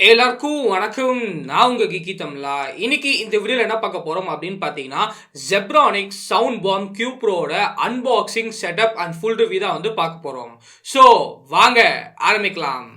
எல்லாருக்கும் வணக்கம். நான் உங்க கீக்கித்தம்லா. இன்னைக்கு இந்த வீடியோல என்ன பார்க்க போறோம் அப்படின்னு பார்த்தீங்கன்னா, Zebronics சவுண்ட் பாம் Q Proவோட unboxing, setup and full review தான் வந்து பார்க்க போறோம். ஸோ வாங்க ஆரம்பிக்கலாம்.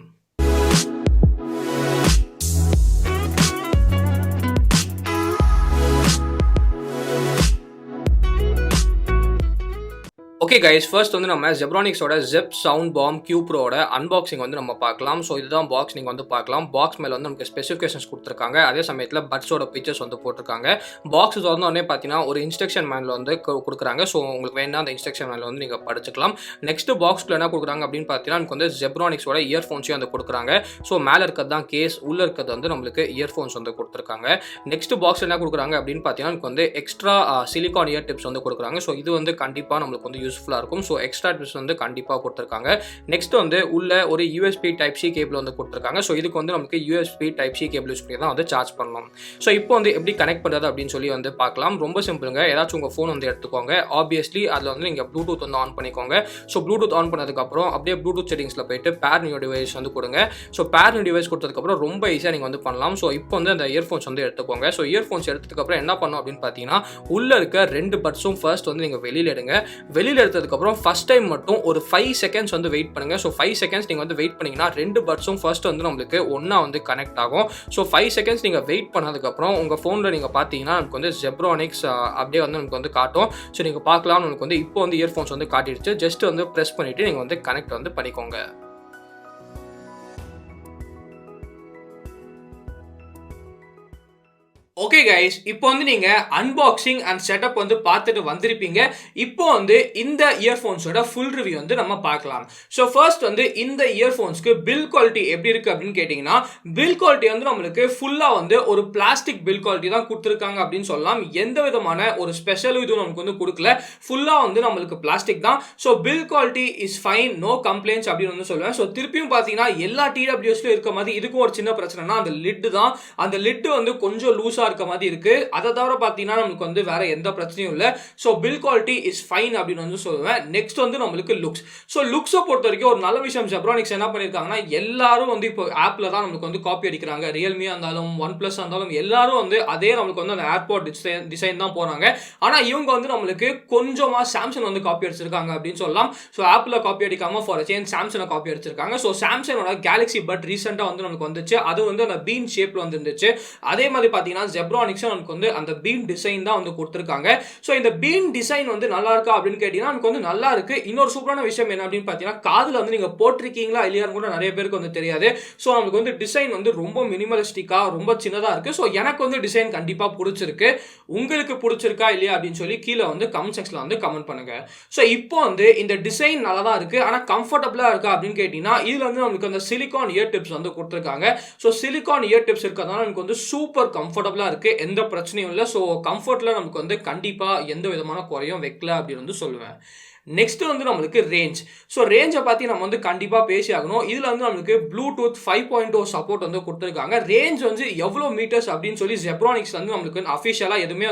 ஓகே கைஸ், ஃபர்ஸ்ட் வந்து நம்ம Zebronicsோட ஜெப் சவுண்ட் பாம் Q Proவோட அன்பாக்சிங் வந்து நம்ம பார்க்கலாம். ஸோ இதுதான் பாக்ஸ், நீங்கள் வந்து பார்க்கலாம். பாக்ஸ் மேலே வந்து நமக்கு ஸ்பெசிஃபிகேஷன்ஸ் கொடுத்துருக்காங்க. அதே சமயத்தில் பட்ஸோட பிக்சர்ஸ் வந்து போட்டிருக்காங்க. பாக்ஸ் வந்து உடனே பார்த்தீங்கன்னா ஒரு இன்ஸ்ட்ரக்ஷன் மேனுவல் வந்து கொடுக்குறாங்க. ஸோ உங்களுக்கு வேணா அந்த இன்ஸ்ட்ரக்ஷன் மேனுவல் வந்து நீங்கள் படிச்சுக்கலாம். நெக்ஸ்ட் பாக்ஸ்ல என்ன கொடுக்குறாங்க அப்படின்னு பார்த்தீங்கன்னா, நமக்கு வந்து Zebronicsோட இயர்ஃபோன்ஸையும் வந்து கொடுக்குறாங்க. ஸோ மேலே இருக்கிறது தான் கேஸ், உள்ளே இருக்கிறது வந்து நம்மளுக்கு இயர்ஃபோன்ஸ் வந்து கொடுத்துருக்காங்க. நெக்ஸ்ட் பாக்ஸ் என்ன கொடுக்குறாங்க அப்படின்னு பார்த்தீங்கன்னா, நமக்கு வந்து எக்ஸ்ட்ரா சிலிகான் இயர் டிப்ஸ் வந்து கொடுக்குறாங்க. ஸோ இது வந்து கண்டிப்பாக நம்மளுக்கு வந்து யூஸ்ஃபுல்லாக இருக்கும். ஸோ எக்ஸ்ட்ரா டிப்ஸ் வந்து கண்டிப்பாக கொடுத்துருக்காங்க. நெக்ஸ்ட் வந்து உள்ள ஒரு USB Type-C கேபிள் வந்து கொடுத்துருக்காங்க. ஸோ இதுக்கு வந்து நமக்கு USB Type-C கேபிள் யூஸ் பண்ணி தான் வந்து சார்ஜ் பண்ணணும். ஸோ இப்போ வந்து எப்படி கனெக்ட் பண்ணுறது அப்படின்னு சொல்லி வந்து பார்க்கலாம். ரொம்ப சிம்பிளுங்க. ஏதாச்சும் உங்கள் ஃபோன் வந்து எடுத்துக்கோங்க. ஆப்வியஸ்லி அதில் வந்து நீங்கள் ப்ளூடூத் வந்து ஆன் பண்ணிக்கோங்க. ஸோ ப்ளூடூத் ஆன் பண்ணதுக்கப்புறம் அப்படியே ப்ளூடூத் செட்டிங்ஸில் போயிட்டு பேர் நியூ டிவைஸ் வந்து கொடுங்க. ஸோ பேர் நியூ டிவைஸ் கொடுத்ததுக்கப்புறம் ரொம்ப ஈஸியாக நீங்கள் வந்து பண்ணலாம். ஸோ இப்போ வந்து அந்த இயர்ஃபோன்ஸ் வந்து எடுத்துக்கோங்க. ஸோ இயர்ஃபோன்ஸ் எடுத்ததுக்கப்புறம் என்ன பண்ணணும் அப்படின்னு பார்த்தீங்கன்னா, உள்ளே இருக்க 2 பட்ஸும் ஃபர்ஸ்ட் வந்து நீங்கள் வெளியில் எடுங்க. வெளியில் எடுத்ததுக்கப்புறம் ஃபர்ஸ்ட் டைம் மட்டும் ஒரு 5 செகண்ட்ஸ் வந்து வெயிட் பண்ணுங்க. ஸோ 5 செகண்ட்ஸ் நீங்கள் வந்து வெயிட் பண்ணீங்கன்னா 2 பட்ஸும் ஃபர்ஸ்ட் வந்து நம்மளுக்கு ஒன்றா வந்து கனெக்ட் ஆகும். ஸோ 5 செகண்ட்ஸ் நீங்கள் வெயிட் பண்ணதுக்கப்புறம் உங்கள் ஃபோனில் நீங்கள் பார்த்தீங்கன்னா நமக்கு வந்து Zebronics அப்படியே வந்து நமக்கு வந்து காட்டும். ஸோ நீங்கள் பார்க்கலாம், உங்களுக்கு வந்து இப்போ வந்து இயர்ஃபோன்ஸ் வந்து காட்டிடுச்சு. ஜஸ்ட் வந்து ப்ரெஸ் பண்ணிவிட்டு நீங்கள் வந்து கனெக்ட் வந்து பண்ணிக்கோங்க. ஓகே கைஸ், இப்போ வந்து நீங்கள் அன்பாக்சிங் அண்ட் செட்டப் வந்து பார்த்துட்டு வந்திருப்பீங்க. இப்போ வந்து இந்த இயர்ஃபோன்ஸோட ஃபுல் ரிவ்யூ வந்து நம்ம பார்க்கலாம். ஸோ ஃபர்ஸ்ட் வந்து இந்த இயர்ஃபோன்ஸ்க்கு பில் குவாலிட்டி எப்படி இருக்குது அப்படின்னு கேட்டிங்கன்னா, பில் குவாலிட்டி வந்து நம்மளுக்கு ஃபுல்லாக வந்து ஒரு பிளாஸ்டிக் பில் குவாலிட்டி தான் கொடுத்துருக்காங்க அப்படின்னு சொல்லலாம். எந்த விதமான ஒரு ஸ்பெஷல் இதுவும் நமக்கு வந்து கொடுக்கல. ஃபுல்லாக வந்து நம்மளுக்கு பிளாஸ்டிக் தான். So bill quality is fine, no complaints அப்படின்னு வந்து சொல்லுவேன். ஸோ திருப்பியும் பார்த்தீங்கன்னா எல்லா TWSலையும் இருக்க மாதிரி இதுக்கும் ஒரு சின்ன பிரச்சனைனா அந்த லிட்டு தான். அந்த லிட்டு வந்து கொஞ்சம் லூஸாக இருக்க மாதிரி இருக்கு. அதை தவிர பார்த்தீங்கன்னா நமக்கு வந்து வேற எந்த பிரச்சனையும் இல்லை. So bill quality is fine அப்படின்னு வந்து சொல்லுவேன். நெக்ஸ்ட் வந்து நம்மளுக்கு லுக்ஸ். ஸோ லுக்ஸை பொறுத்த வரைக்கும் ஒரு நல்ல விஷயம் Zebronics என்ன பண்ணியிருக்காங்கன்னா, எல்லாரும் வந்து இப்போ ஆப்பில் தான் நமக்கு வந்து காப்பி அடிக்கிறாங்க. ரியல்மியாக இருந்தாலும் ஒன் பிளஸ் இருந்தாலும் எல்லாரும் வந்து அதே நமக்கு வந்து அந்த ஏர்போர்ட் டிசைன் தான் போறாங்க. ஆனால் இவங்க வந்து நம்மளுக்கு கொஞ்சமாக சாம்சங் வந்து காப்பி அடிச்சிருக்காங்க அப்படின்னு சொல்லலாம். ஸோ ஆப்பில் காப்பி அடிக்காம ஃபார் சேஞ்ச் சாம்சங்கை காப்பி அடிச்சிருக்காங்க. ஸோ சாம்சங்கோட கேலக்ஸி பட் ரீசெண்டாக வந்து நமக்கு வந்துச்சு. அது வந்து அந்த பீன் ஷேப்ல வந்து இருந்துச்சு. அதே மாதிரி பார்த்தீங்கன்னா Zebronics நமக்கு வந்து அந்த பீன் டிசைன் தான் வந்து கொடுத்திருக்காங்க. சோ இந்த பீன் டிசைன் வந்து நல்லா இருக்கா அப்படின்னு கேட்டீங்கன்னா நமக்கு வந்து நல்லா இருக்கு. இன்னொரு சூப்பரான விஷயம் என்ன அப்படின்னு பார்த்தீங்கன்னா, காதுல வந்து நீங்க போட்டிருக்கீங்களா இல்லையான்னு கூட நிறைய பேருக்கு வந்து தெரியாது. சோ நமக்கு வந்து டிசைன் வந்து ரொம்ப மினிமலிஸ்டிக்கா ரொம்ப சின்னதா இருக்கு. சோ எனக்கு வந்து டிசைன் கண்டிப்பா பிடிச்சிருக்கு. உங்களுக்கு பிடிச்சிருக்கா இல்லையா அப்படின்னு சொல்லி கீழே வந்து கமெண்ட் செக்ஷன்ல வந்து கமெண்ட் பண்ணுங்க. சோ இப்போ வந்து இந்த டிசைன் நல்லா தான் இருக்கு. ஆனா கம்ஃபர்டபுளா இருக்கா அப்படின்னு கேட்டீங்கன்னா, இதுல வந்து நமக்கு அந்த சிலிகான் இயர் டிப்ஸ் வந்து கொடுத்திருக்காங்க. சோ சிலிகான் இயர் டிப்ஸ் இருக்கிறதுனால நமக்கு வந்து சூப்பர் கம்ஃபர்டபுளா இருக்கு. எந்த பிரச்சனையும் இல்லை. ஸோ கம்ஃபர்ட்ல நமக்கு வந்து கண்டிப்பாக எந்த விதமான குறையும் வைக்கல அப்படின்னு வந்து சொல்லுவேன். நெக்ஸ்ட் வந்து நம்மளுக்கு ரேஞ்ச். ஸோ ரேஞ்சை பற்றி நம்ம வந்து கண்டிப்பாக பேசி ஆகணும். இதில் வந்து நம்மளுக்கு ப்ளூடூத் 5.0 சப்போர்ட் வந்து கொடுத்துருக்காங்க. ரேஞ்ச் வந்து எவ்வளோ மீட்டர்ஸ் அப்படின்னு சொல்லி Zebronics வந்து நம்மளுக்கு அஃபிஷியலாக எதுவுமே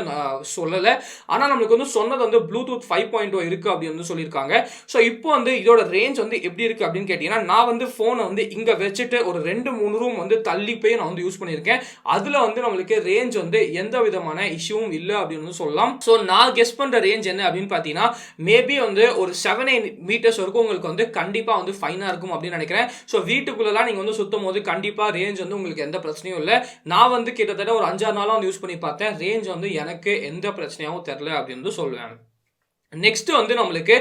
சொல்லலை. ஆனால் நம்மளுக்கு வந்து சொன்னது வந்து ப்ளூடூத் 5.0 இருக்குது அப்படின்னு வந்து சொல்லியிருக்காங்க. ஸோ இப்போ வந்து இதோட ரேஞ்ச் வந்து எப்படி இருக்குது அப்படின்னு கேட்டிங்கன்னா, நான் வந்து ஃபோனை வந்து இங்கே வச்சுட்டு ஒரு 2-3 ரூம் வந்து தள்ளி போய் நான் வந்து யூஸ் பண்ணியிருக்கேன். அதில் வந்து நம்மளுக்கு ரேஞ்ச் வந்து எந்த விதமான இஷ்யூவும் இல்லை அப்படின்னு வந்து சொல்லலாம். ஸோ நான் கெஸ் பண்ணுற ரேஞ்ச் என்ன அப்படின்னு பார்த்தீங்கன்னா, மேபி வந்து ஒரு 7-8 மீட்டர்ஸ் வரைக்கும் உங்களுக்கு வந்து கண்டிப்பா வந்து ஃபைனா இருக்கும் அப்படின்னு நினைக்கிறேன். ஸோ வீட்டுக்குள்ளலாம் நீங்க வந்து சுத்தும் போது கண்டிப்பா ரேஞ்ச் வந்து உங்களுக்கு எந்த பிரச்சனையும் இல்லை. நான் வந்து கிட்டத்தட்ட ஒரு 5-6 நாளா வந்து யூஸ் பண்ணி பார்த்தேன். ரேஞ்ச் வந்து எனக்கு எந்த பிரச்சனையாவும் தெரியல அப்படின்னு சொல்லுவேன். நெக்ஸ்ட் வந்து நம்மளுக்கு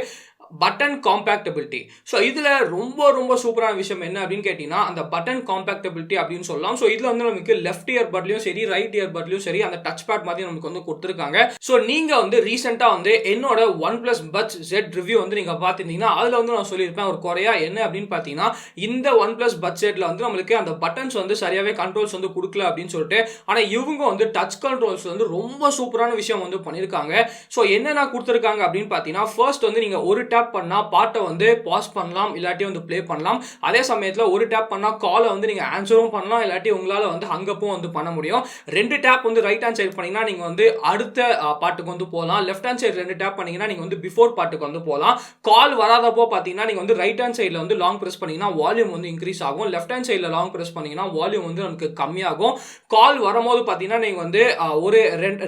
பட்டன் காம்பேக்டபிலிட்டி. ஸோ இதில் ரொம்ப சூப்பரான விஷயம் என்ன அப்படின்னு கேட்டிங்கன்னா, அந்த பட்டன் காம்பேக்டபிலிட்டி அப்படின்னு சொல்லலாம். ஸோ இதில் வந்து நமக்கு லெஃப்ட் இயர் பட்லையும் சரி ரைட் இயர் பட்லையும் சரி அந்த டச் பேட் மாதிரி நமக்கு வந்து கொடுத்துருக்காங்க. ஸோ நீங்கள் வந்து ரீசெண்டாக வந்து என்னோட OnePlus Buds Z ரிவ்யூ வந்து நீங்கள் பார்த்துருந்தீங்கன்னா அதில் வந்து நான் சொல்லியிருப்பேன் ஒரு குறையா என்ன அப்படின்னு பார்த்தீங்கன்னா, இந்த OnePlus Buds Zல வந்து நம்மளுக்கு அந்த பட்டன்ஸ் வந்து சரியாகவே கண்ட்ரோல்ஸ் வந்து கொடுக்கல அப்படின்னு சொல்லிட்டு. ஆனால் இவங்க வந்து டச் கண்ட்ரோல்ஸ் வந்து ரொம்ப சூப்பரான விஷயம் வந்து பண்ணியிருக்காங்க. ஸோ என்னென்ன கொடுத்துருக்காங்க அப்படின்னு பார்த்தீங்கன்னா, ஃபர்ஸ்ட் வந்து நீங்கள் ஒரு டேப் பண்ணா பாட்டை வந்து பாஸ் பண்ணலாம், இல்லாட்டி வந்து ப்ளே பண்ணலாம். அதே சமயத்துல ஒரு டேப் பண்ணா காலை வந்து நீங்க ஆன்சரும் பண்ணலாம், இல்லாட்டி உங்களால வந்து ஹங்கப்பும் வந்து பண்ண முடியும். 2 டேப் வந்து ரைட் ஹேண்ட் சைடு பண்ணீங்கன்னா நீங்க வந்து அடுத்த பாட்டுக்கு வந்து போகலாம். லெஃப்ட் ஹேண்ட் சைடு 2 டேப் பண்ணீங்கன்னா நீங்க வந்து பிஃபோர் பாட்டுக்கு வந்து போகலாம். கால் வராதப்போ பாத்தீங்கன்னா நீங்க வந்து ரைட் ஹேண்ட் சைடுல வந்து லாங் பிரஸ் பண்ணீங்கன்னா வால்யூம் வந்து இன்க்ரீஸ் ஆகும். லெஃப்ட் ஹேண்ட் சைடுல லாங் பிரஸ் பண்ணீங்கன்னா வால்யூம் வந்து நமக்கு கம்மியாகும். கால் வரும்போது பாத்தீங்கன்னா நீங்க வந்து ஒரு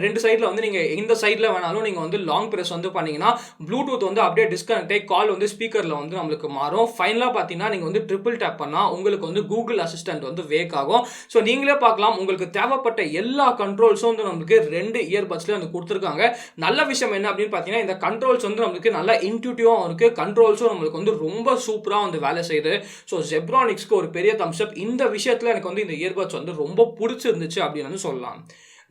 ரெண்டு சைடுல வந்து நீங்க இந்த சைடுல வேணாலும் நீங்க வந்து லாங் பிரஸ் வந்து பண்ணீங்கன்னா ப்ளூடூத் வந்து அப்படியே டிஸ்கனெக்ட் ஆகி கால் வந்து ஸ்பீக்கர்ல வந்து நம்மளுக்கு மாறும். ஃபைனலா பாத்தீங்கன்னா நீங்க வந்து ட்ரிபிள் டேப் பண்ணா உங்களுக்கு வந்து கூகுள் அசிஸ்டன்ட் வந்து வேக் ஆகும். ஸோ நீங்களே பார்க்கலாம், உங்களுக்கு தேவைப்பட்ட எல்லா கண்ட்ரோல்ஸும் வந்து நமக்கு 2 இயர்பட்ஸ்ல வந்து கொடுத்துருக்காங்க. நல்ல விஷயம் என்ன அப்படின்னு பாத்தீங்கன்னா இந்த கண்ட்ரோல்ஸ் வந்து நமக்கு நல்லா இன்ட்யூட்டிவா இருக்கு. கண்ட்ரோல்ஸும் நம்மளுக்கு வந்து ரொம்ப சூப்பரா வந்து வேலை செய்யுது. ஸோ ஜெப்ரானிக்ஸ்க்கு ஒரு பெரிய தம்ஸ் அப். இந்த விஷயத்துல எனக்கு வந்து இந்த இயர்பட்ஸ் வந்து ரொம்ப பிடிச்சிருந்துச்சு அப்படின்னு வந்து சொல்லலாம்.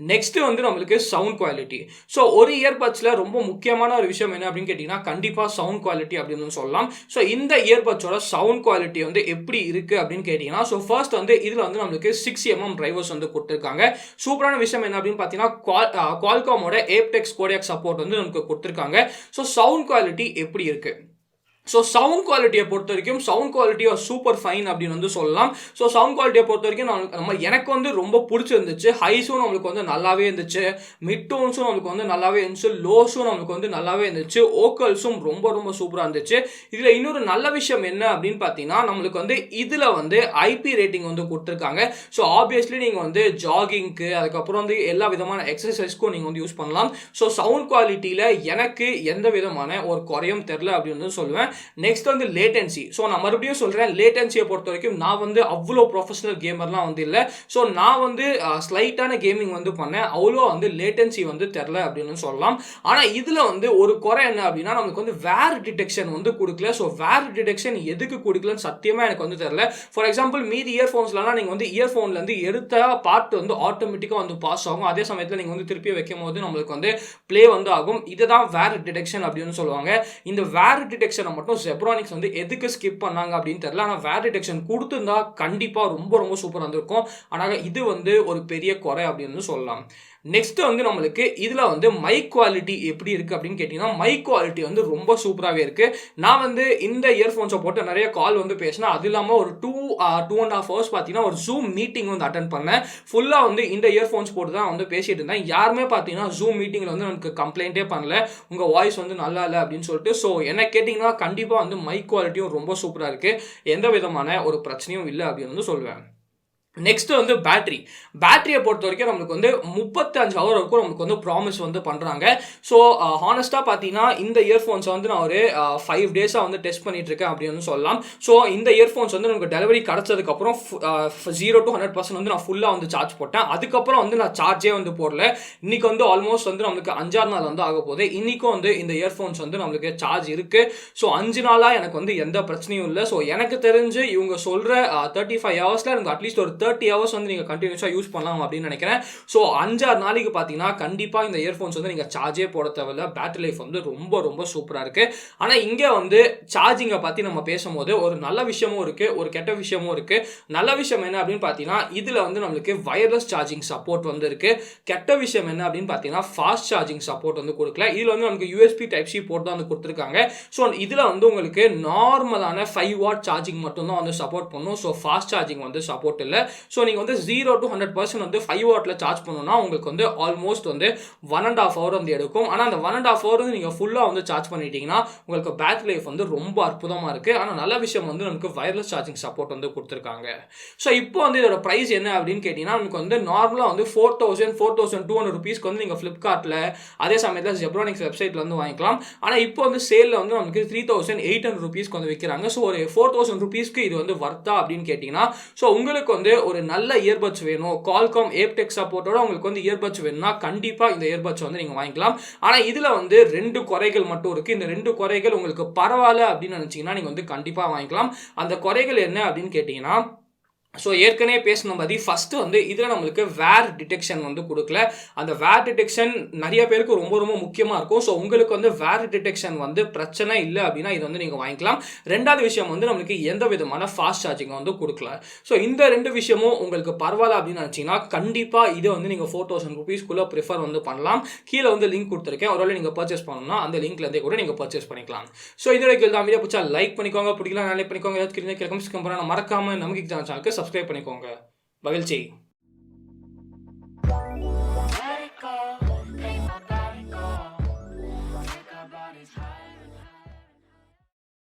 நெக்ஸ்ட் வந்து நம்மளுக்கு சவுண்ட் குவாலிட்டி. ஸோ ஒரு இயர்பட்ஸ்ல ரொம்ப முக்கியமான ஒரு விஷயம் என்ன அப்படின்னு கேட்டீங்கன்னா கண்டிப்பா சவுண்ட் குவாலிட்டி அப்படின்னு சொல்லலாம். ஸோ இந்த இயர்பட்ஸோட சவுண்ட் குவாலிட்டி வந்து எப்படி இருக்கு அப்படின்னு கேட்டீங்கன்னா, ஸோ ஃபர்ஸ்ட் வந்து இதுல வந்து நம்மளுக்கு 6mm டிரைவர்ஸ் வந்து கொடுத்துருக்காங்க. சூப்பரான விஷயம் என்ன அப்படின்னு பார்த்தீங்கன்னா குவால்காமோட ஏப்டெக்ஸ் கோடியாக் சப்போர்ட் வந்து நமக்கு கொடுத்துருக்காங்க. ஸோ சவுண்ட் குவாலிட்டி எப்படி இருக்கு? ஸோ சவுண்ட் குவாலிட்டியை பொறுத்த வரைக்கும் சவுண்ட் குவாலிட்டி சூப்பர் ஃபைன் அப்படின்னு வந்து சொல்லலாம். ஸோ சவுண்ட் குவாலிட்டியை பொறுத்த வரைக்கும் எனக்கு வந்து ரொம்ப பிடிச்சிருந்துச்சு. ஹைஸும் நம்மளுக்கு வந்து நல்லாவே இருந்துச்சு, மிட் டோன்ஸும் நம்மளுக்கு வந்து நல்லாவே இருந்துச்சு, லோஸும் நம்மளுக்கு வந்து நல்லாவே இருந்துச்சு, ஓக்கல்ஸும் ரொம்ப ரொம்ப சூப்பராக இருந்துச்சு. இதில் இன்னொரு நல்ல விஷயம் என்ன அப்படின்னு பார்த்தீங்கன்னா நம்மளுக்கு வந்து இதில் வந்து ஐபி ரேட்டிங் வந்து கொடுத்துருக்காங்க. ஸோ ஆப்வியஸ்லி நீங்கள் வந்து ஜாகிங்க்கு அதுக்கப்புறம் வந்து எல்லா விதமான எக்ஸசைஸ்க்கும் நீங்கள் வந்து யூஸ் பண்ணலாம். ஸோ சவுண்ட் குவாலிட்டியில் எனக்கு எந்த விதமான ஒரு குறையும் தெரில அப்படின்னு சொல்லுவேன். நெக்ஸ்ட் வந்து லேட்டன்சி. ஸோ நான் மறுபடியும் சொல்றேன், லேட்டன்சியை பொறுத்த வரைக்கும் நான் வந்து அவ்வளோ ப்ரொஃபஷனல் கேமர்லாம் வந்து இல்லை. ஸோ நான் வந்து ஸ்லைட்டான கேமிங் வந்து பண்ணேன், அவ்வளோ வந்து லேட்டன்சி வந்து தெரில அப்படின்னு சொல்லலாம். ஆனால் இதில் வந்து ஒரு குறை என்ன அப்படின்னா நமக்கு வந்து வேர் டிடெக்ஷன் வந்து கொடுக்கல. ஸோ வேர் டிடெக்ஷன் எதுக்கு கொடுக்கலன்னு சத்தியமாக எனக்கு வந்து தெரில. ஃபார் எக்ஸாம்பிள் மீதி இயர்ஃபோன்ஸ்லாம் நீங்கள் வந்து இயர்ஃபோன்லேருந்து எடுத்த பாட்டு வந்து ஆட்டோமேட்டிக்காக வந்து பாஸ் ஆகும். அதே சமயத்தில் நீங்கள் வந்து திருப்பி வைக்கும் போது நம்மளுக்கு வந்து ப்ளே வந்து ஆகும். இதுதான் வேர் டிடெக்ஷன் அப்படின்னு சொல்லுவாங்க. இந்த வேர் டிடெக்ஷனை மட்டும் Zebronics வந்து எதுக்கு ஸ்கிப் பண்ணாங்க அப்படின்னு தெரியல. ஆனால் வேர் டிடெக்ஷன் கொடுத்துருந்தா கண்டிப்பா ரொம்ப ரொம்ப சூப்பராக இருந்திருக்கும். ஆனால் இது வந்து ஒரு பெரிய குறை அப்படின்னு சொல்லலாம். நெக்ஸ்ட் வந்து நம்மளுக்கு இதுல வந்து மைக் குவாலிட்டி எப்படி இருக்கு அப்படின்னு கேட்டீங்கன்னா மைக் குவாலிட்டி வந்து ரொம்ப சூப்பராகவே இருக்கு. நான் வந்து இந்த இயர்ஃபோன்ஸை போட்டு நிறைய கால் வந்து பேசினேன். அது இல்லாமல் ஒரு 2.5 hours பார்த்தீங்கன்னா ஒரு ஜூம் மீட்டிங் வந்து அட்டன் பண்ணேன். ஃபுல்லாக வந்து இந்த இயர்ஃபோன்ஸ் போட்டு தான் வந்து பேசிட்டு இருந்தேன். யாருமே பார்த்தீங்கன்னா ஜூம் மீட்டிங்கில் வந்து எனக்கு கம்ப்ளைண்ட்டே பண்ணல, உங்கள் வாய்ஸ் வந்து நல்லா இல்லை அப்படின்னு சொல்லிட்டு. ஸோ என்ன கேட்டிங்கன்னா கண்டிப்பாக வந்து மைக் குவாலிட்டியும் ரொம்ப சூப்பராக இருக்கு, எந்த விதமான ஒரு பிரச்சனையும் இல்லை அப்படின்னு வந்து சொல்லுவேன். நெக்ஸ்ட் வந்து பேட்டரியை பொறுத்த வரைக்கும் நம்மளுக்கு வந்து 35 hours வரைக்கும் நமக்கு வந்து ப்ராமிஸ் வந்து பண்ணுறாங்க. ஸோ ஹானஸ்ட்டாக பார்த்தீங்கன்னா இந்த இயர்ஃபோன்ஸை வந்து நான் ஒரு 5 days-ஆக வந்து டெஸ்ட் பண்ணிட்டு இருக்கேன் அப்படின்னு சொல்லலாம். ஸோ இந்த இயர்ஃபோன்ஸ் வந்து நமக்கு டெலிவரி கிடச்சதுக்கப்புறம் 0 to 100% வந்து நான் ஃபுல்லாக வந்து சார்ஜ் போட்டேன். அதுக்கப்புறம் வந்து நான் சார்ஜே வந்து போடல. இன்னைக்கு வந்து ஆல்மோஸ்ட் வந்து நம்மளுக்கு 5 நாள் வந்து ஆக போகுது. இன்னைக்கும் வந்து இந்த இயர்ஃபோன்ஸ் வந்து நம்மளுக்கு சார்ஜ் இருக்கு. ஸோ 5 நாளாக எனக்கு வந்து எந்த பிரச்சனையும் இல்லை. ஸோ எனக்கு தெரிஞ்சு இவங்க சொல்கிற 35 hours-ல எனக்கு அட்லீஸ்ட் ஒரு 30 hours வந்து நீங்கள் கண்டினியூஸாக யூஸ் பண்ணலாம் அப்படின்னு நினைக்கிறேன். ஸோ 5-6 நாளைக்கு பார்த்தீங்கன்னா கண்டிப்பாக இந்த இயர்ஃபோன்ஸ் வந்து நீங்கள் சார்ஜே போட தேவையில்ல. பேட்டரி லைஃப் வந்து ரொம்ப ரொம்ப சூப்பராக இருக்கு. ஆனால் இங்கே வந்து சார்ஜிங்கை பற்றி நம்ம பேசும்போது ஒரு நல்ல விஷயமும் இருக்கு, ஒரு கெட்ட விஷயமும் இருக்கு. நல்ல விஷயம் என்ன அப்படின்னு பார்த்தீங்கன்னா இதில் வந்து நம்மளுக்கு வயர்லெஸ் சார்ஜிங் சப்போர்ட் வந்து இருக்கு. கெட்ட விஷயம் என்ன அப்படின்னு பார்த்தீங்கன்னா ஃபாஸ்ட் சார்ஜிங் சப்போர்ட் வந்து கொடுக்கல. இதில் வந்து நமக்கு USB Type-C போர்ட் தான் வந்து கொடுத்துருக்காங்க. ஸோ இதில் வந்து உங்களுக்கு நார்மலான 5 watt சார்ஜிங் மட்டும்தான் வந்து சப்போர்ட் பண்ணும். ஸோ ஃபாஸ்ட் சார்ஜிங் வந்து சப்போர்ட் இல்லை. ஸோ நீங்கள் வந்து 0 to 100% வந்து 5 watt சார்ஜ் பண்ணணும்னா உங்களுக்கு வந்து ஆல்மோஸ்ட் வந்து 1.5 hours வந்து எடுக்கும். ஆனால் அந்த 1.5 hours வந்து நீங்கள் ஃபுல்லாக வந்து சார்ஜ் பண்ணிட்டீங்கன்னா உங்களுக்கு பேட்டரி லைஃப் வந்து ரொம்ப அற்புதமாக இருக்குது. ஆனால் நல்ல விஷயம் வந்து நமக்கு வயர்லெஸ் சார்ஜிங் சப்போர்ட் வந்து கொடுத்துருக்காங்க. ஸோ இப்போ வந்து இதோட ப்ரைஸ் என்ன அப்படின்னு கேட்டிங்கன்னா நமக்கு வந்து நார்மலாக வந்து 4,200 rupeesக்கு வந்து நீங்கள் ஃப்ளிப்கார்ட்டில் அதே சமயத்தில் Zebronics வெப்சைட்டில் வந்து வாங்கிக்கலாம். ஆனால் இப்போ வந்து சேலில் வந்து நமக்கு 3,800 rupeesக்கு வந்து விற்கிறாங்க. ஸோ ஒரு 4,000 rupeesக்கு இது வந்து வர்த்தா அப்படின்னு கேட்டிங்கன்னா ஸோ உங்களுக்கு வந்து ஒரு நல்ல இயர்பட்ஸ் வேணும், கால்காம் ஏப்டெக்ஸ் சப்போர்ட்டோட உங்களுக்கு வந்து இயர்பட்ஸ் வேணும்னா கண்டிப்பாக இந்த இயர்பட்ஸ் வந்து நீங்கள் வாங்கிக்கலாம். ஆனால் இதில் வந்து 2 குறைகள் மட்டும் இருக்குது. இந்த 2 குறைகள் உங்களுக்கு பரவாயில்ல அப்படின்னு நினச்சிங்கன்னா நீங்கள் வந்து கண்டிப்பாக வாங்கிக்கலாம். அந்த குறைகள் என்ன அப்படின்னு கேட்டிங்கன்னா ஸோ ஏற்கனவே பேசின மாதிரி ஃபஸ்ட்டு வந்து இதில் நம்மளுக்கு வேர் டிடெக்ஷன் வந்து கொடுக்கல. அந்த வேர் டிடெக்ஷன் நிறைய பேருக்கு ரொம்ப ரொம்ப முக்கியமாக இருக்கும். ஸோ உங்களுக்கு வந்து வேர் டிடெக்ஷன் வந்து பிரச்சனை இல்லை அப்படின்னா இது வந்து நீங்கள் வாங்கிக்கலாம். ரெண்டாவது விஷயம் வந்து நம்மளுக்கு எந்த விதமான ஃபாஸ்ட் சார்ஜிங் வந்து கொடுக்கல. ஸோ இந்த 2 விஷயமும் உங்களுக்கு பரவாயில்ல அப்படின்னு நினச்சிங்கன்னா கண்டிப்பாக இதை வந்து நீங்கள் 4000 rupeesக்குள்ளே ப்ரிஃபர் வந்து பண்ணலாம். கீழே வந்து லிங்க் கொடுத்துருக்கேன். ஒருவேளை நீங்கள் பர்ச்சேஸ் பண்ணணும்னா அந்த லிங்க்லேருந்தே கூட நீங்கள் பர்ச்சேஸ் பண்ணிக்கலாம். ஸோ இதோட தான் வீடியோ பிடிச்சா லைக் பண்ணிக்கோங்க, பிடிக்கலாம் லைக் பண்ணிக்கோங்க. ஏதாவது கேட்கணும் மறக்காம நமக்கு சேனலுக்கு சப்ஸ்கிரைப் பண்ணிக்கோங்க. மகிழ்ச்சி.